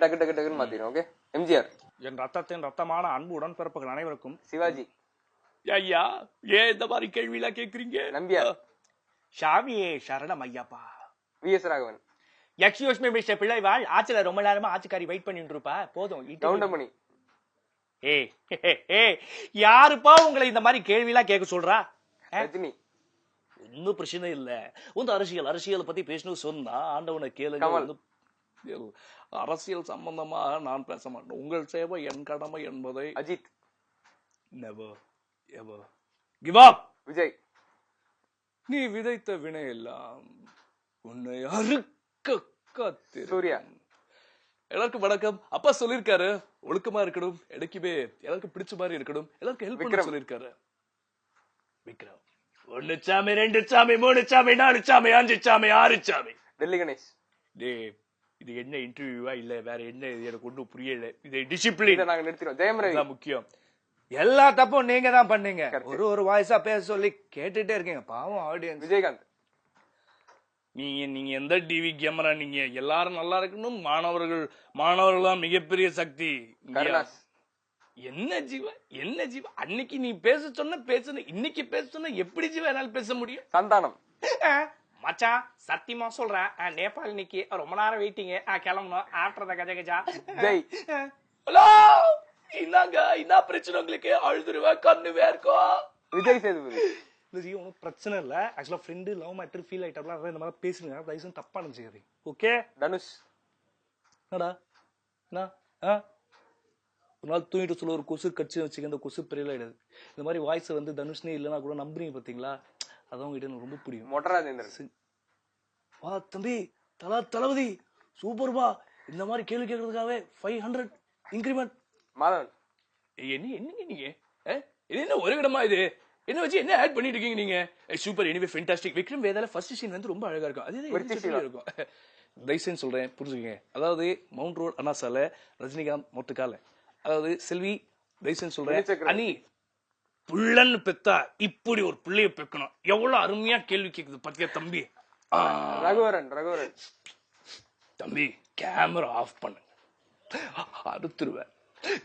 டக்கு டக்கு டக்குன்னு மாத்திரும். ஓகே. எம்ஜிஆர். என் ரத்தத்தின் ரத்தமான அன்பு உடன்பிறப்புகள் அனைவருக்கும். சிவாஜி. ஐயா ஏன் இந்த மாதிரி கேள்வி எல்லாம் கேக்குறீங்க? நம்பியார். சாமியே சரணம் Ayyappa. VS Raghavan. Excuse me mister Pillaival, ஆட்சியில ரொம்ப நேரமா ஆட்சிக்காரி வெயிட் பண்ணிட்டு இருப்பா, போதும். கவுண்டமணி. யாருப்பா உங்களை இந்த மாதிரி கேள்வி எல்லாம் கேட்க சொல்றா? ரஜினி. ஒன்னும் பிரச்சனை இல்ல. உங்க அரசியல் பத்தி பேசணும் சொன்னா ஆண்டவனை கேளுங்க. அரசியல் சம்பந்தமாக நான் பேச மாட்டேன். உங்கள் சேவை என் கடமை என்பதை. Ajith. Never ever give up. Vijay. நீ விதைத்த வினை எல்லாம் உன்னை அறுக்க காத்து. சூர்யா. எல்லாருக்கும் வணக்கம். அப்பா சொல்லிருக்காரு ஒழுக்கமா இருக்கணும், எனக்குமே எல்லாருக்கும் பிடிச்ச மாதிரி இருக்கணும், எல்லாருக்கும் ஹெல்ப் பண்ண சொல்லிருக்காரு. விக்ரம். 1 சாமி 2 சாமி 3 சாமி 4 சாமி 5 சாமி 6 சாமி. டெல்லி கணேஷ். இது என்ன இன்டர்வியூவா இல்ல வேற என்ன? எனக்கு ஒன்றும் புரியல. இது டிசிப்ளின். நாங்க நிறுத்திடுவோம். ஜெயம் ரவி முக்கியம். எல்லா தப்பும் நீங்க தான் பண்ணீங்க. ஒரு வாய்ஸா பேச சொல்லி கேட்டுட்டே இருக்கீங்க, பாவம் ஆடியன்ஸ். விஜயகாந்த். நீங்க எந்த டிவி கேமரா? நீங்க எல்லாரும் நல்லா இருக்கணும். மாணவர்கள் மிகப்பெரிய சக்தி. என்ன ஜீவா அன்னைக்கு நீ பேச சொன்ன பேசணும், இன்னைக்கு பேச சொன்ன எப்படி ஜீவா என்னால பேச முடியும்? சந்தானம். மச்சான் சத்தியமா சொல்றேன், நேபாள் இன்னைக்கு ரொம்ப நேரம் வெயிட்டிங், கிளம்பணும். After the Gaja Gaja. Hello, என்ன பிரச்சனை உங்களுக்கு? அழுதுருவேன், கண்ணு வேர்க்கும். விஜய் சேதுபதி. ஒன்னும் பிரச்சனை இல்ல. ஆக்சுவலா ஃப்ரெண்டு லவ் மேட்டர் ஃபீல் ஆயிட்டாப்ல, இந்த மாதிரி பேசுங்க, தயவுசெய்து தப்பா நினைச்சுக்காதீங்க. ஓகே. தனுஷ். என்னடா என்ன ஒரு நாள் தூங்கிட்டு சொல்ல ஒரு கொசு கட்சி வச்சுக்க, அந்த கொசு பெரிய ஆயிடுது. இந்த மாதிரி வாய்ஸ் வந்து தனுஷ்னே இல்லைன்னா கூட நம்புறீங்க பாத்தீங்களா? அதான் கிட்ட எனக்கு ரொம்ப பிடிக்கும். மொட்டராஜேந்திரன். வா தம்பி, தளபதி சூப்பர்பா, இந்த மாதிரி கேள்வி கேட்கறதுக்காகவே 500 இன்கிரிமெண்ட். மாதவன். என்னங்க நீங்க என்ன ஒரு இடமா இது? என்ன வச்சு என்ன ஆட் பண்ணிட்டு இருக்கீங்க நீங்க? Super, anyway fantastic. விக்ரம் வேதால ஃபர்ஸ்ட் சீன் வந்து ரொம்ப அழகா இருக்கும். அதே இருக்கும். தயவுசெய்து சொல்றேன், புரிஞ்சுக்கங்க. அதாவது மவுண்ட் ரோட் அண்ணாசால, ரஜினிகாந்த் மொட்டுக்கால, அதாவது செல்வி, தயவுசெய்து சொல்றேன், அனி புள்ளன்னு பெத்தா இப்படி ஒரு பிள்ளைய பெக்கணும். எவ்வளவு அருமையா கேள்வி கேக்குது பாத்தியா தம்பி? ரகுவரன். தம்பி கேமரா ஆஃப் பண்ணுங்க, அறுத்துருவேன்.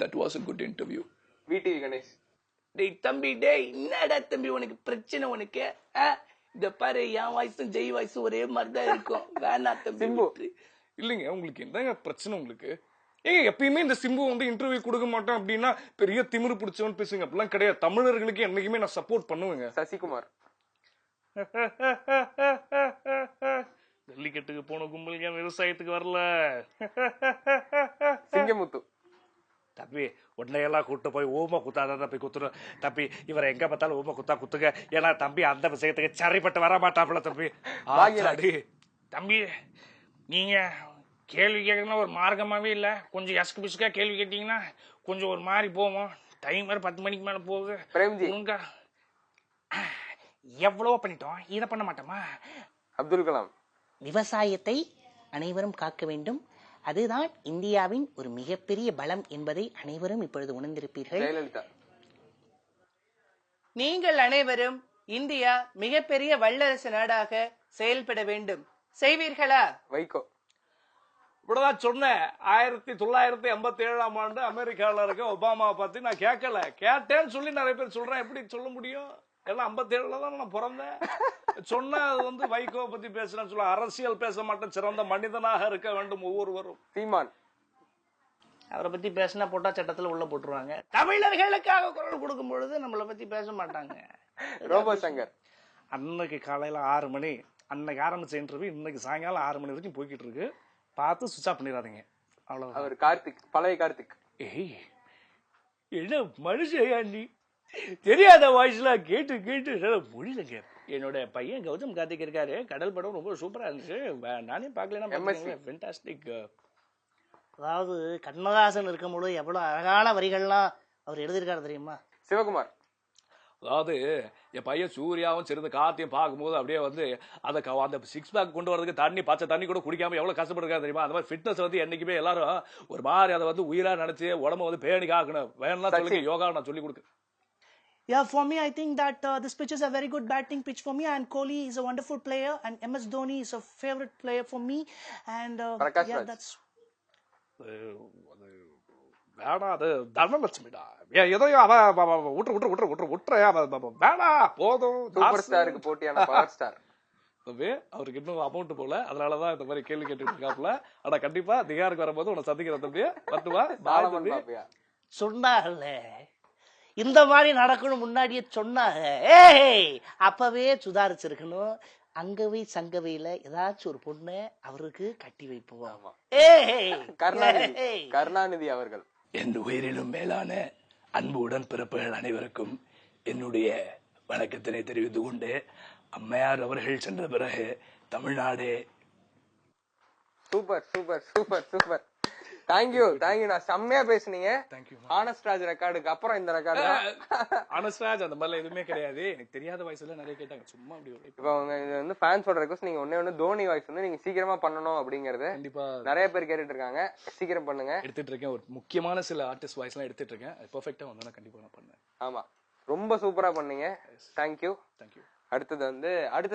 That was a good interview. VTV Ganesh. டேய் தம்பி, என்னடா தம்பி உனக்கு பிரச்சனை? உனக்கு இந்த பாரு, என் வாய்ஸும் ஜெய் வாய்ஸும் ஒரே மாதிரிதான் இருக்கும். வேணா தம்பி. இல்லைங்க, உங்களுக்கு என்னங்க பிரச்சனை? உங்களுக்கு எப்பயுமே இந்த சிம்பு வந்து இன்டர்வியூ கொடுக்க மாட்டேன் அப்படின்னா பெரிய திமிரு பிடிச்சவன் பேசுங்க. அப்படிலாம் கிடையாது. தமிழர்களுக்கு என்னைக்குமே நான் சப்போர்ட் பண்ணுவேங்க. சசிகுமார். ஜல்லிக்கட்டுக்கு போன கும்பல் ஏன் விவசாயத்துக்கு வரல? சிங்கமுத்து. தம்பி உன்னையெல்லாம் கூட்டு போய் ஊமை குத்தாதான் தம்பி குத்துரும். தம்பி இவரை எங்க பார்த்தாலும் ஊமை குத்துங்க. ஏன்னா தம்பி அந்த விஷயத்துக்கு சரிப்பட்டு வர மாட்டாப்புல தம்பி. தம்பி நீங்க கேள்வி கேட்கணும் ஒரு மார்க்கமாவே இல்ல. கொஞ்சம் எஸ்கு பிஸ்கா கேள்வி கேட்டீங்கன்னா கொஞ்சம் ஒரு மாதிரி போவோம். டைம் வேற 10 மணிக்கு மேல போகுது. எவ்வளவோ பண்ணிட்டோம், இதை பண்ண மாட்டோமா? அப்துல் கலாம். விவசாயத்தை அனைவரும் காக்க வேண்டும், அதுதான் இந்தியாவின் ஒரு மிகப்பெரிய பலம் என்பதை அனைவரும் இப்பொழுது உணர்ந்திருப்பீர்கள். நீங்கள் அனைவரும் இந்தியா மிகப்பெரிய வல்லரசு நாடாக செயல்பட வேண்டும், செய்வீர்களா? வைகோ. இப்படிதான் சொன்னேன். 1987 ஆண்டு அமெரிக்காவில் இருக்க ஒபாமாவை பத்தி நான் கேட்டேன்னு சொல்லி நிறைய பேர் சொல்றேன். எப்படி சொல்ல முடியும்? எல்லாம் 57 தான் நான் பிறந்தேன். சொன்ன அது வந்து வைகோ பத்தி பேசுறேன்னு சொல்ல. அரசியல் பேச மாட்டேன், சிறந்த மனிதனாக இருக்க வேண்டும் ஒவ்வொருவரும். சீமான். அவரை பத்தி பேசினா போட்டா சட்டத்துல உள்ள போட்டுருவாங்க. தமிழர்களுக்காக குரல் கொடுக்கும் பொழுது நம்மளை பத்தி பேச மாட்டாங்க. ரோபோ சங்கர். அன்னைக்கு காலையில 6 மணி, அன்னைக்கு ஆரம்பிச்ச இன்டர்வியூ இன்னைக்கு சாயங்காலம் 6 மணி வரைக்கும் போய்கிட்டு இருக்கு. பார்த்து சுவிட்ச் ஆஃப் பண்ணிடாதீங்க. அவ்வளவு. அவர் கார்த்திக், பழைய கார்த்திக். என்ன மனுஷயா நீ? தெரியாத வாய்ஸ்ல கேட்டு முடியலங்க. என்னோட பையன் கௌதம் கார்த்திக் இருக்காரு, கடல் படம் ரொம்ப சூப்பரா இருந்துச்சு. நானே பாக்கலன்னா ஃபேண்டாஸ்டிக். அதாவது கண்ணதாசன் இருக்கும்போது எவ்வளவு அழகான வரிகள்லாம் அவர் எழுதியிருக்காரு தெரியுமா? சிவகுமார். அதாவது என் பையன் சூர்யாவும் சிறந்த கார்த்தியும் பார்க்கும்போது அப்படியே வந்து அதை அந்த 6 பேக் கொண்டு வரதுக்கு பச்சை தண்ணி கூட குடிக்காம எவ்வளவு கஷ்டப்பட்டிருக்காரு தெரியுமா? அந்த மாதிரி ஃபிட்னஸ் வந்து என்னைக்குமே எல்லாரும் ஒரு மாதிரி அதை வந்து உயிரா நினைச்சு உடம்ப வந்து பேணி காக்கணும். வேணா சொல்லுங்க, யோகா நான் சொல்லி கொடுக்குறேன். Yeah, for me, I think that this pitch is a very good batting pitch for me, and Kohli is a wonderful player, and MS Dhoni is a favorite player for me, and yeah, that's வேணா அது தனலட்சுமிடா எதையும் அவ விட்டுற வேணா போதும். Super ஸ்டாருக்கு போட்டியான power star. அவருக்கு இன்னும் அமௌண்ட் போல, அதனாலதான் இந்த மாதிரி கேள்வி கேட்டுட்டு இருக்காப்புல. ஆனா கண்டிப்பா திகாருக்கு வரும்போது உன்னை சந்திக்கிற தம்பி. பத்துவா பாலமன் பாப்பியா சொன்னாங்கல்ல இந்த மாதிரி நடக்கணும் முன்னாடியே சொன்னாங்க. ஏய் அப்பவே சுதாரிச்சிருக்கணும். அங்கவை சங்கவையில ஏதாச்சும் ஒரு பொண்ணு அவருக்கு கட்டி வைப்போம். கருணாநிதி அவர்கள். என் உயிரிலும் மேலான அன்பு உடன்பிறப்புகள் அனைவருக்கும் என்னுடைய வணக்கத்தினை தெரிவித்துக் கொண்டு, அம்மையார் அவர்கள் சென்ற பிறகு Tamil Nadu. Super super super super. Thank you thank you. நான் செம்மையா பேசுனீங்க. ஆனஸ்ட் ராஜ் ரெக்கார்டுக்கு அப்புறம் இந்த ரெக்கார்டு. ஆனஸ்ட் ராஜ் அந்த மாதிரிலாம் எதுவுமே கிடையாது. எனக்கு தெரியாத வாய்ஸ்ல நிறைய கேட்டாங்க. சும்மா அப்படி இப்போ அவங்க இது வந்து ஃபேன்ஸோட ரெக்வஸ்ட். நீங்க ஒண்ணு தோனி வாய்ஸ் வந்து நீங்க சீக்கிரமா பண்ணணும் அப்படிங்கறது கண்டிப்பா நிறைய பேர் கேட்டுட்டு இருக்காங்க. சீக்கிரம் பண்ணுங்க. எடுத்துட்டு இருக்கேன். ஒரு முக்கியமான சில ஆர்டிஸ்ட் வாய்ஸ் எல்லாம் எடுத்துட்டு இருக்கேன். பெர்ஃபெக்ட்டா வந்தா கண்டிப்பா நான் பண்ணேன். ஆமா ரொம்ப சூப்பரா பண்ணீங்க. தேங்க்யூ. தேங்க்யூ. அடுத்தது வந்து அடுத்த